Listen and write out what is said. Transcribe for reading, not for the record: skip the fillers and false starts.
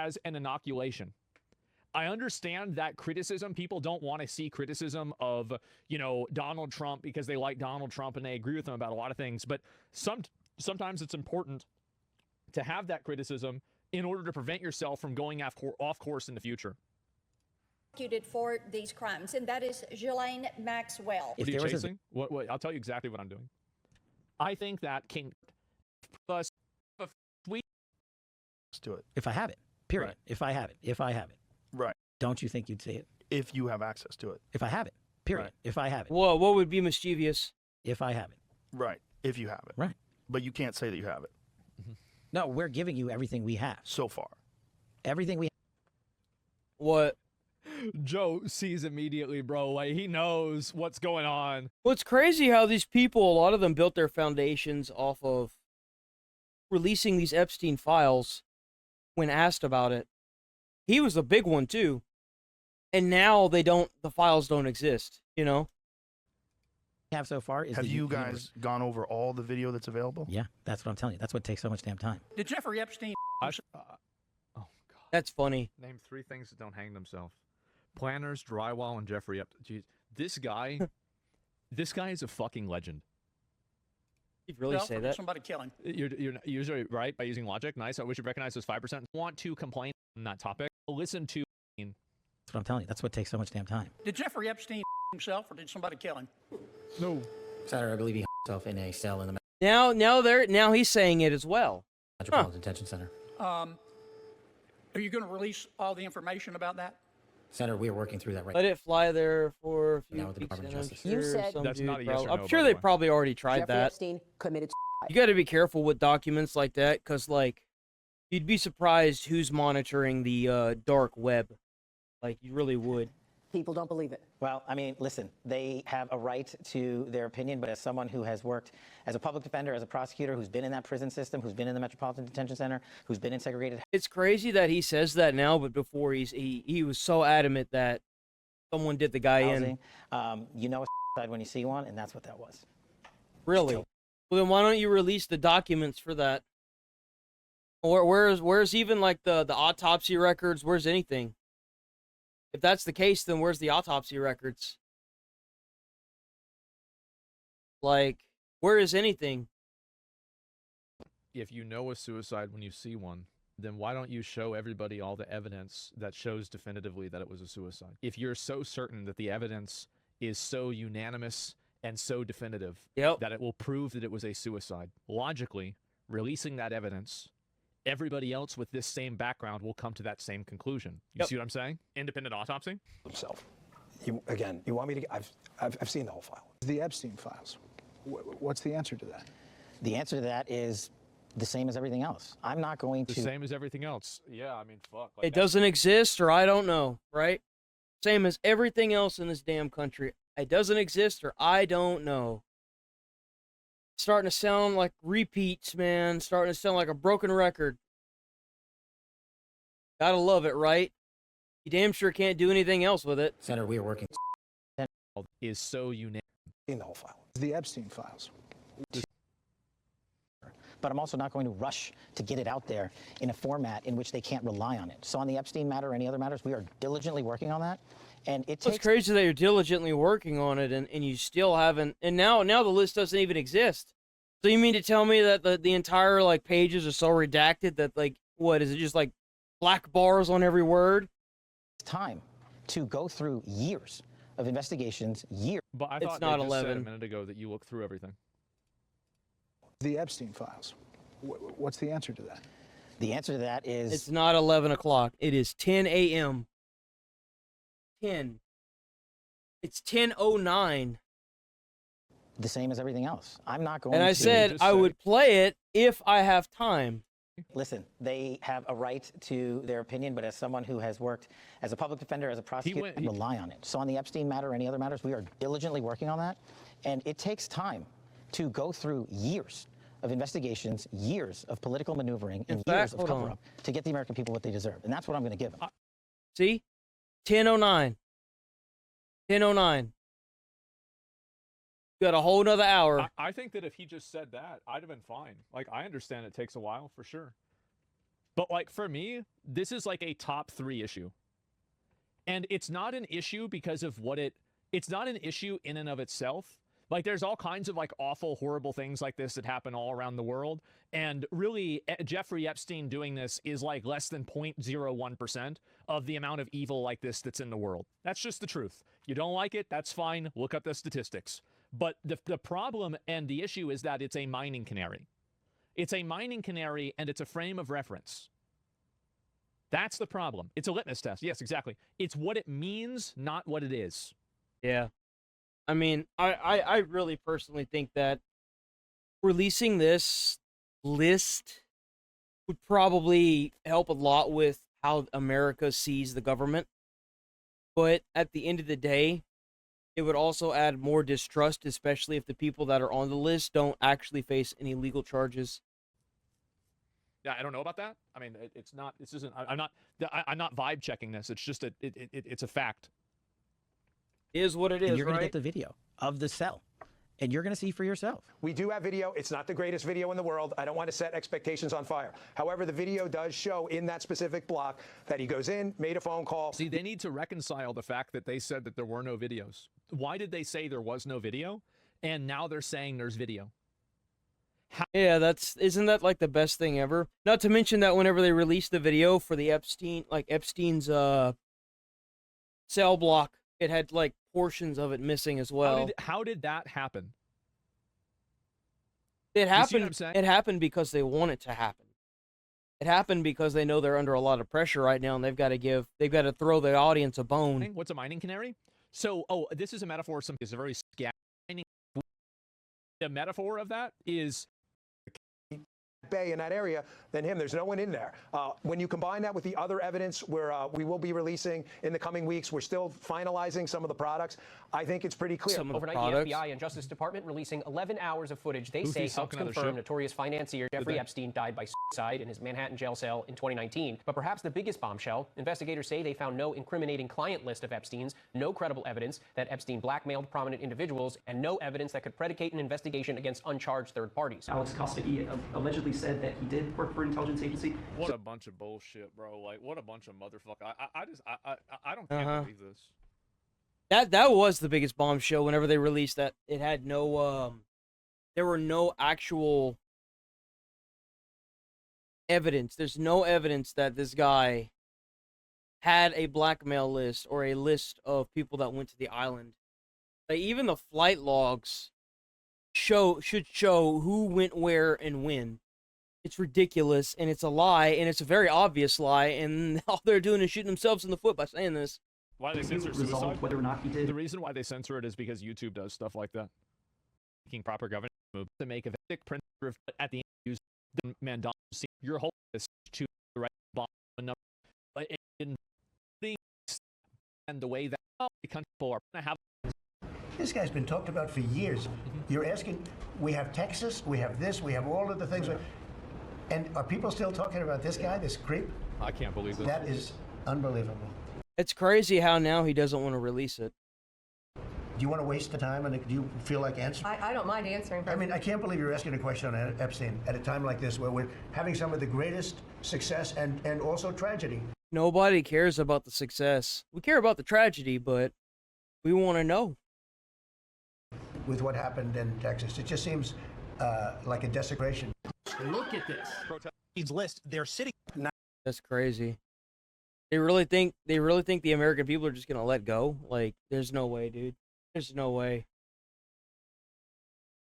as an inoculation. I understand that criticism. People don't want to see criticism of, you know, Donald Trump because they like Donald Trump and they agree with him about a lot of things. But sometimes it's important to have that criticism in order to prevent yourself from going off course in the future. For these crimes, and that is Ghislaine Maxwell. What are you chasing? What? I'll tell you exactly what I'm doing. I think that King plus we do it. If I have it, period. Right. If I have it. Right. Don't you think you'd see it? If you have access to it. If I have it, period. Right. If I have it. Whoa, what would be mischievous? If I have it. Right. If you have it. Right. But you can't say that you have it. No, we're giving you everything we have. So far. Everything we have. What? Joe sees immediately, bro. Like, he knows what's going on. Well, it's crazy how these people, a lot of them built their foundations off of releasing these Epstein files when asked about it. He was a big one, too. And now the files don't exist, you know? Have so far is have you guys gone over all the video that's available? Yeah, that's what I'm telling you. That's what takes so much damn time. Did Jeffrey Epstein? Oh, God. That's funny. Name 3 things that don't hang themselves. Planners, drywall, and Jeffrey Epstein. This guy is a fucking legend. You'd really say that? Somebody kill him. You're usually right by using logic. Nice. I wish you recognize those 5%. Want to complain on that topic? Listen to. That's what I'm telling you. That's what takes so much damn time. Did Jeffrey Epstein himself, or did somebody kill him? No. Senator, I believe he himself in a cell in the Now he's saying it as well. Metropolitan Detention Center. Are you going to release all the information about that? Senator, we are working through that right Let it fly there for a few now with the weeks. Department And of I'm Justice. sure You said- some That's dude not a yes or probably- no, I'm sure by the they way. probably already tried Jeffrey that. Epstein committed. You got to be careful with documents like that, because, like, you'd be surprised who's monitoring the dark web. Like, you really would. People don't believe it. Well, I mean, listen, they have a right to their opinion, but as someone who has worked as a public defender, as a prosecutor, who's been in that prison system, who's been in the Metropolitan Detention Center, who's been in segregated... It's crazy that he says that now, but before he was so adamant that someone did the guy in. housing. You know a side when you see one, and that's what that was. Really? Well, then why don't you release the documents for that? Or where's even like the autopsy records? Where's anything? If that's the case, then where's the autopsy records? Like, where is anything? If you know a suicide when you see one, then why don't you show everybody all the evidence that shows definitively that it was a suicide? If you're so certain that the evidence is so unanimous and so definitive that it will prove that it was a suicide, logically, releasing that evidence, everybody else with this same background will come to that same conclusion. You see what I'm saying? Independent autopsy? Himself. You want me to? I've seen the whole file. The Epstein files. What's the answer to that? The answer to that is the same as everything else. I'm not going to... The same as everything else. Yeah, I mean, fuck. Like It doesn't exist, or I don't know, right? Same as everything else in this damn country. It doesn't exist, or I don't know. Starting to sound like repeats, man. Starting to sound like a broken record. Gotta love it, right? You damn sure can't do anything else with it. Senator, we are working... Is so unanimous. In the whole file. The Epstein files. But I'm also not going to rush to get it out there in a format in which they can't rely on it. So on the Epstein matter or any other matters, we are diligently working on that. And it takes... It's crazy that you're diligently working on it and you still haven't... And now the list doesn't even exist. So you mean to tell me that the entire, like, pages are so redacted that, like, what, is it just, like, black bars on every word? It's time to go through years of investigations, years. But I It's thought not they just 11. said a minute ago that you looked through everything. The Epstein files. What's the answer to that? The answer to that is... It's not 11 o'clock. It is 10 a.m. 10. It's 10:09. the same as everything else. I'm not going And to... I said I would play it if I have time. Listen, they have a right to their opinion, but as someone who has worked as a public defender, as a prosecutor, I rely on it. So on the Epstein matter or any other matters, we are diligently working on that. And it takes time to go through years of investigations, years of political maneuvering, and years of cover-up to get the American people what they deserve. And that's what I'm going to give them. See? 10:09. 10:09. You got a whole nother hour. I think that if he just said that, I'd have been fine. Like, I understand it takes a while, for sure. But like for me, this is like a top 3 issue. And it's not an issue because of it's not an issue in and of itself. Like there's all kinds of like awful, horrible things like this that happen all around the world. And really, Jeffrey Epstein doing this is like less than 0.01% of the amount of evil like this that's in the world. That's just the truth. You don't like it, that's fine. Look up the statistics. But the problem and the issue is that it's a mining canary. It's a mining canary and it's a frame of reference. That's the problem. It's a litmus test. Yes, exactly. It's what it means, not what it is. Yeah. I mean, I really personally think that releasing this list would probably help a lot with how America sees the government. But at the end of the day, it would also add more distrust, especially if the people that are on the list don't actually face any legal charges. Yeah, I don't know about that. I mean, it's not. This isn't. I'm not vibe checking this. It's just it's a fact. It is what it is. And you're going right? to get the video of the cell, and you're going to see for yourself. We do have video. It's not the greatest video in the world. I don't want to set expectations on fire. However, the video does show in that specific block that he goes in, made a phone call. See, they need to reconcile the fact that they said that there were no videos. Why did they say there was no video? And now they're saying there's video. Yeah, isn't that like the best thing ever? Not to mention that whenever they released the video for the Epstein's cell block, it had like portions of it missing as well. How did that happen? It You see what I'm happened. saying? It happened because they want it to happen. It happened because they know they're under a lot of pressure right now, and they've got to throw the audience a bone. What's a mining canary? So, this is a metaphor. It's a very scattering. The metaphor of that is Bay in that area than him. There's no one in there. When you combine that with the other evidence we will be releasing in the coming weeks, we're still finalizing some of the products. I think it's pretty clear. Overnight, the FBI and Justice Department releasing 11 hours of footage they say helps confirm notorious financier Jeffrey Epstein died by suicide in his Manhattan jail cell in 2019. But perhaps the biggest bombshell, investigators say they found no incriminating client list of Epstein's, no credible evidence that Epstein blackmailed prominent individuals, and no evidence that could predicate an investigation against uncharged third parties. Alex Kosticki allegedly said that he did work for an intelligence agency. what a bunch of bullshit, bro. Like, what a bunch of motherfucker. I don't can't believe this. That was the biggest bombshell whenever they released that. It had no there were no actual evidence. There's no evidence that this guy had a blackmail list or a list of people that went to the island. Like, even the flight logs should show who went where and when. It's ridiculous, and it's a lie, and it's a very obvious lie, and all they're doing is shooting themselves in the foot by saying this. Why do they censor suicide? Whether or not he did. The reason why they censor it is because YouTube does stuff like that. Making proper governance moves to make a basic principle at the end use the Mandela. Your whole is to the right bomb number. But in and the way that the country people are going to have. This guy's been talked about for years. You're asking, we have Texas, we have this, we have all of the things. And are people still talking about this guy, this creep? I can't believe this. That is unbelievable. It's crazy how now he doesn't want to release it. Do you want to waste the time, and do you feel like answering? I don't mind answering. I mean, I can't believe you're asking a question on Epstein at a time like this, where we're having some of the greatest success and also tragedy. Nobody cares about the success. We care about the tragedy, but we want to know. With what happened in Texas, it just seems like a desecration. Look at this. He's list. They're sitting. That's crazy. They really think the American people are just gonna let go? Like, there's no way, dude. There's no way.